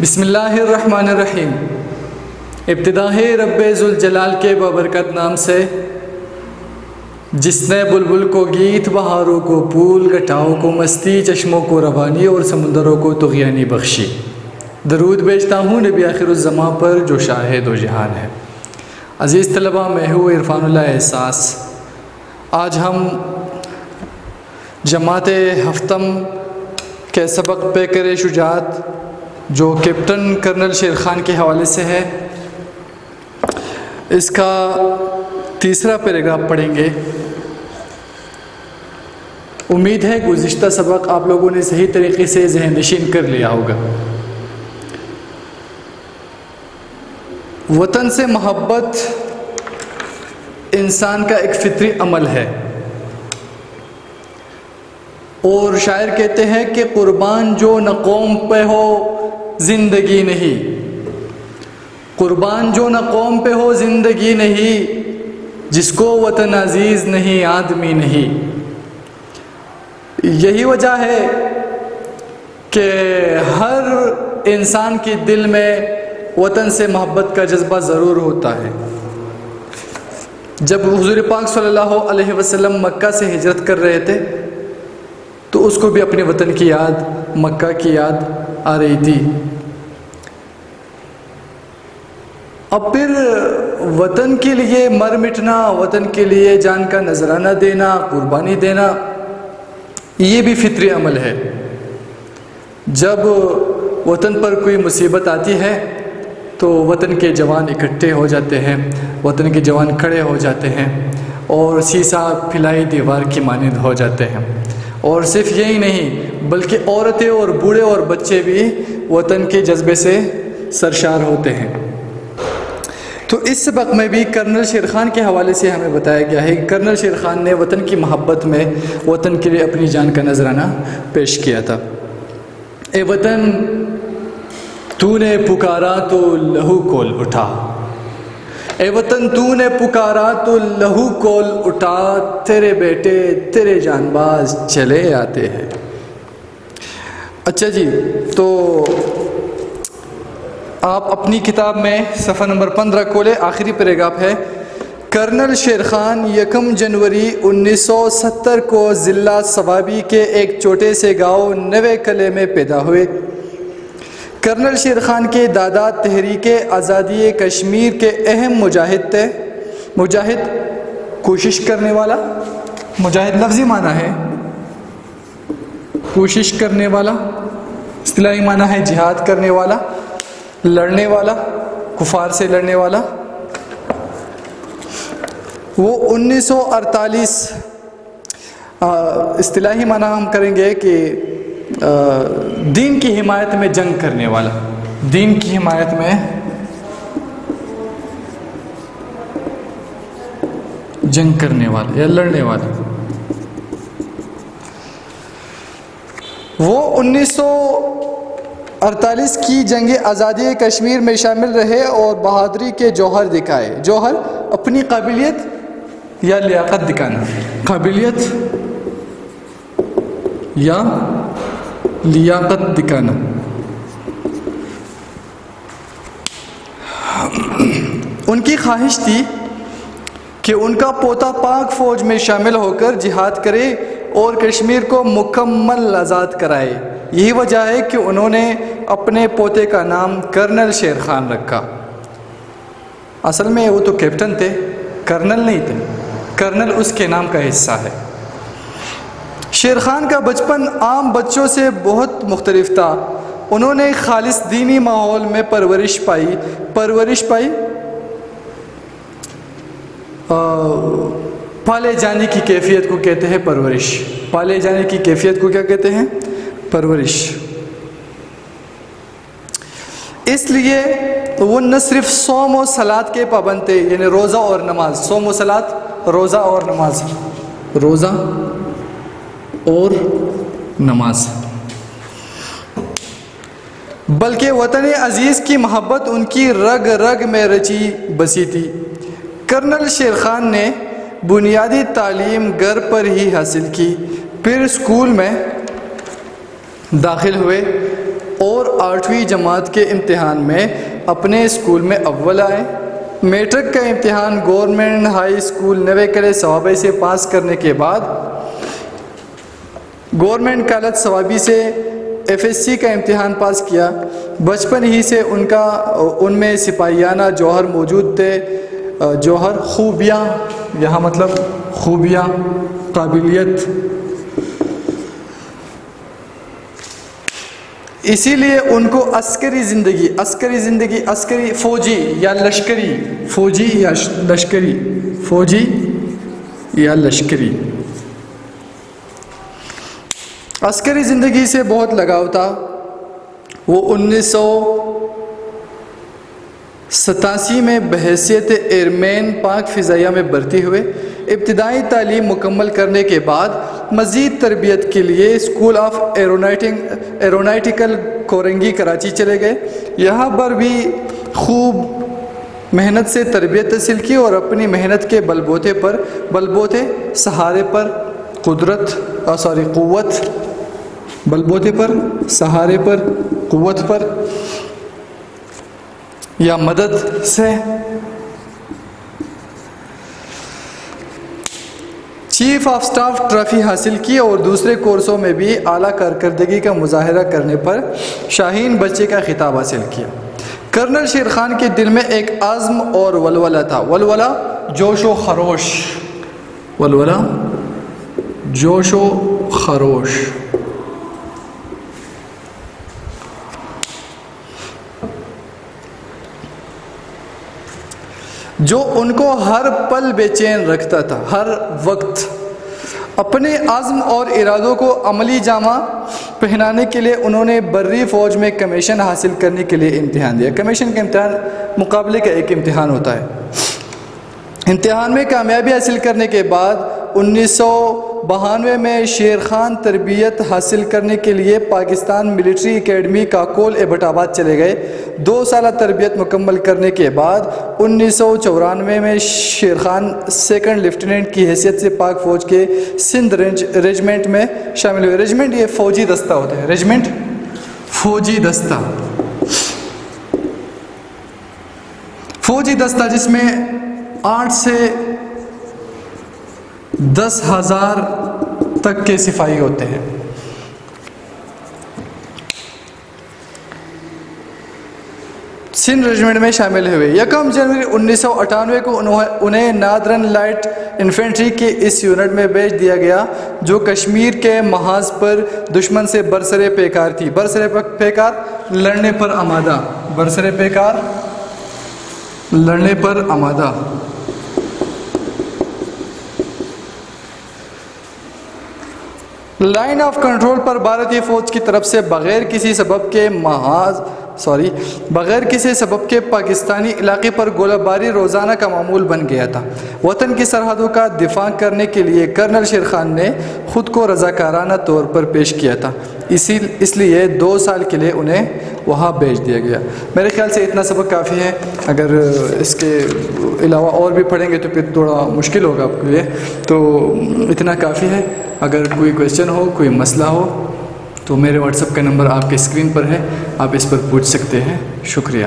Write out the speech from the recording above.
بسم اللہ الرحمن الرحیم۔ ابتدا ہے رب ذوالجلال کے بابرکت نام سے، جس نے بلبل کو گیت، بہاروں کو پھول، گٹاؤں کو مستی، چشموں کو روانی اور سمندروں کو طغیانی بخشی۔ درود بھیجتا ہوں نبی آخر الزماں پر جو شاہد و جہان ہے۔ عزیز طلبہ، میں ہوں عرفان اللہ احساس۔ آج ہم جماعت ہفتم کے سبق پیکر شجاعت جو کیپٹن کرنل شیر خان کے حوالے سے ہے، اس کا تیسرا پیراگراف پڑھیں گے۔ امید ہے گزشتہ سبق آپ لوگوں نے صحیح طریقے سے ذہن نشین کر لیا ہوگا۔ وطن سے محبت انسان کا ایک فطری عمل ہے، اور شاعر کہتے ہیں کہ قربان جو نہ قوم پہ ہو زندگی نہیں، قربان جو نہ قوم پہ ہو زندگی نہیں، جس کو وطن عزیز نہیں آدمی نہیں۔ یہی وجہ ہے کہ ہر انسان کے دل میں وطن سے محبت کا جذبہ ضرور ہوتا ہے۔ جب حضور پاک صلی اللہ علیہ وسلم مکہ سے ہجرت کر رہے تھے تو اس کو بھی اپنے وطن کی یاد، مکہ کی یاد آ رہی تھی۔ اب پھر وطن کے لیے مر مٹنا، وطن کے لیے جان کا نذرانہ دینا، قربانی دینا، یہ بھی فطری عمل ہے۔ جب وطن پر کوئی مصیبت آتی ہے تو وطن کے جوان اکٹھے ہو جاتے ہیں، وطن کے جوان کھڑے ہو جاتے ہیں اور سیسا پھیلائی دیوار کی مانند ہو جاتے ہیں۔ اور صرف یہی نہیں بلکہ عورتیں اور بوڑھے اور بچے بھی وطن کے جذبے سے سرشار ہوتے ہیں۔ تو اس سبق میں بھی کرنل شیر خان کے حوالے سے ہمیں بتایا گیا ہے کہ کرنل شیر خان نے وطن کی محبت میں وطن کے لیے اپنی جان کا نذرانہ پیش کیا تھا۔ اے وطن تو نے پکارا تو لہو کول اٹھا، اے وطن تو نے پکارا تو لہو کول اٹھا، تیرے بیٹے تیرے جان باز چلے آتے ہیں۔ اچھا جی، تو آپ اپنی کتاب میں صفحہ نمبر 15 کھولے، آخری پیراگراف ہے۔ کرنل شیر خان 1 جنوری 1970 کو ضلع سوابی کے ایک چھوٹے سے گاؤں نوے کلے میں پیدا ہوئے۔ کرنل شیر خان کے دادا تحریک آزادی کشمیر کے اہم مجاہد تھے۔ مجاہد کوشش کرنے والا، مجاہد لفظی معنی ہے کوشش کرنے والا، اصطلاحی معنی ہے جہاد کرنے والا، لڑنے والا، کفار سے لڑنے والا۔ وہ 1948 اصطلاحی معنی ہم کریں گے کہ دین کی حمایت میں جنگ کرنے والا، دین کی حمایت میں جنگ کرنے والا یا لڑنے والا۔ وہ 1948 کی جنگ آزادی کشمیر میں شامل رہے اور بہادری کے جوہر دکھائے۔ جوہر اپنی قابلیت یا لیاقت دکھانا، قابلیت یا لیاقت دکھانا۔ ان کی خواہش تھی کہ ان کا پوتا پاک فوج میں شامل ہو کر جہاد کرے اور کشمیر کو مکمل آزاد کرائے۔ یہی وجہ ہے کہ انہوں نے اپنے پوتے کا نام کرنل شیر خان رکھا۔ اصل میں وہ تو کیپٹن تھے، کرنل نہیں تھے، کرنل اس کے نام کا حصہ ہے۔ شیر خان کا بچپن عام بچوں سے بہت مختلف تھا۔ انہوں نے خالص دینی ماحول میں پرورش پائی، پالے جانے کی کیفیت کو کہتے ہیں پرورش۔ پالے جانے کی کیفیت کو کیا کہتے ہیں؟ پرورش۔ اس لیے وہ نہ صرف صوم و صلات کے پابند تھے، یعنی روزہ اور نماز، صوم و صلات، روزہ اور نماز، روزہ اور نماز، بلکہ وطن عزیز کی محبت ان کی رگ رگ میں رچی بسی تھی۔ کرنل شیر خان نے بنیادی تعلیم گھر پر ہی حاصل کی، پھر اسکول میں داخل ہوئے اور 8ویں جماعت کے امتحان میں اپنے اسکول میں اول آئے۔ میٹرک کا امتحان گورنمنٹ ہائی اسکول نوے کلے ثوابی سے پاس کرنے کے بعد گورنمنٹ کالج ثوابی سے FSC کا امتحان پاس کیا۔ بچپن ہی سے ان میں سپاہیانہ جوہر موجود تھے۔ جوہر خوبیاں، یہاں مطلب خوبیاں، قابلیت، اسی لیے ان کو عسکری زندگی فوجی یا لشکری عسکری زندگی سے بہت لگاؤ تھا۔ وہ 1987 میں بحیثیت ایئرمین پاک فضائیہ میں بھرتی ہوئے۔ ابتدائی تعلیم مکمل کرنے کے بعد مزید تربیت کے لیے school of aeronautical Korangi Karachi چلے گئے۔ یہاں پر بھی خوب محنت سے تربیت حاصل کی اور اپنی محنت کے بلبوتے سہارے پر قوت پر یا مدد سے چیف آف سٹاف ٹرافی حاصل کی اور دوسرے کورسوں میں بھی اعلیٰ کارکردگی کا مظاہرہ کرنے پر شاہین بچے کا خطاب حاصل کیا۔ کرنل شیر خان کے دل میں ایک عزم اور ولولہ تھا، جوش و خروش، جو ان کو ہر پل بے چین رکھتا تھا۔ ہر وقت اپنے عزم اور ارادوں کو عملی جامہ پہنانے کے لیے انہوں نے بری فوج میں کمیشن حاصل کرنے کے لیے امتحان دیا۔ کمیشن کا امتحان مقابلے کا ایک امتحان ہوتا ہے۔ امتحان میں کامیابی حاصل کرنے کے بعد 1992 میں شیر خان تربیت حاصل کرنے کے لیے Pakistan military academy Kakul Abbottabad چلے گئے۔ 2 سالہ تربیت مکمل کرنے کے بعد 1994 میں شیر خان 2nd لیفٹیننٹ کی حیثیت سے پاک فوج کے سندھ ریجمنٹ میں شامل ہوئے۔ ریجمنٹ یہ فوجی دستہ ہوتا ہے، فوجی دستہ جس میں 8 سے 10,000 تک کے سپاہی ہوتے ہیں۔ سندھ ریجمنٹ میں شامل ہوئے۔ 1 جنوری 1998 کو انہیں نادرن لائٹ انفینٹری کے اس یونٹ میں بھیج دیا گیا جو کشمیر کے محاذ پر دشمن سے برسر پیکار تھی۔ برسر پیکار لڑنے پر آمادہ۔ لائن آف کنٹرول پر بھارتی فوج کی طرف سے بغیر کسی سبب کے پاکستانی علاقے پر گولہ باری روزانہ کا معمول بن گیا تھا۔ وطن کی سرحدوں کا دفاع کرنے کے لیے کرنل شیر خان نے خود کو رضاکارانہ طور پر پیش کیا تھا، اس لیے 2 سال کے لیے انہیں وہاں بھیج دیا گیا۔ میرے خیال سے اتنا سبق کافی ہے، اگر اس کے علاوہ اور بھی پڑھیں گے تو پھر تھوڑا مشکل ہوگا آپ کے لیے، تو اتنا کافی ہے۔ اگر کوئی کویسچن ہو، کوئی مسئلہ ہو تو میرے واٹس ایپ کا نمبر آپ کے اسکرین پر ہے، آپ اس پر پوچھ سکتے ہیں۔ شکریہ۔